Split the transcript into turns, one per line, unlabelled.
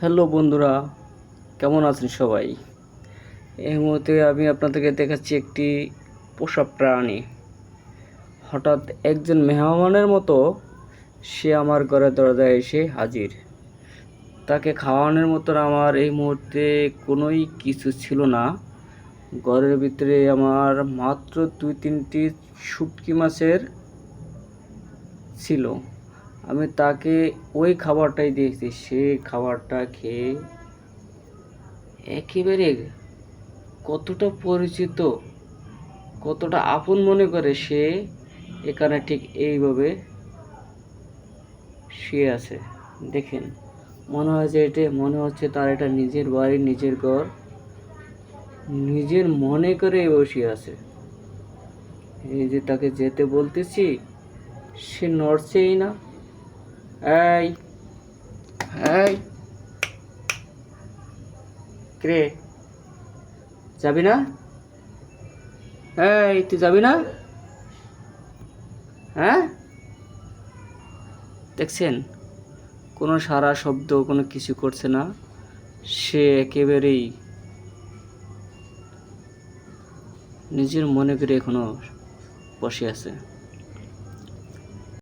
Hello বন্ধুরা, কেমন আছেন সবাই? এই মুহূর্তে আমি আপনাদেরকে দেখাচ্ছি একটি পোষা প্রাণী। হঠাৎ একজন মেহমানের মতো সে আমার ঘরের দরজায় এসে হাজির। তাকে খাওয়ানোর মতন আমার এই মুহূর্তে কোনোই কিছু ছিল না। ঘরের ভিতরে আমার মাত্র 2-3টি শুটকি মাছের ছিল। আমি তাকে ওই খাবারটাই দিয়েছি। সে খাবারটা খেয়ে একেবারে কতটা পরিচিত, কতটা আপন মনে করে সে এখানে ঠিক এইভাবে শুয়ে আছে। দেখেন, মনে হচ্ছে তার এটা নিজের বাড়ি, নিজের ঘর, নিজের মনে করে বসে আছে। এই যে তাকে যেতে বলতেছি, সে নড়ছেই না। এই এই কে যাবি না? এই তুই যাবি না? হ্যাঁ, দেখছেন, কোনো সারা শব্দ, কোনো কিছু করছে না। সে একেবারেই নিজের মনে করে এখনো বসে আছে।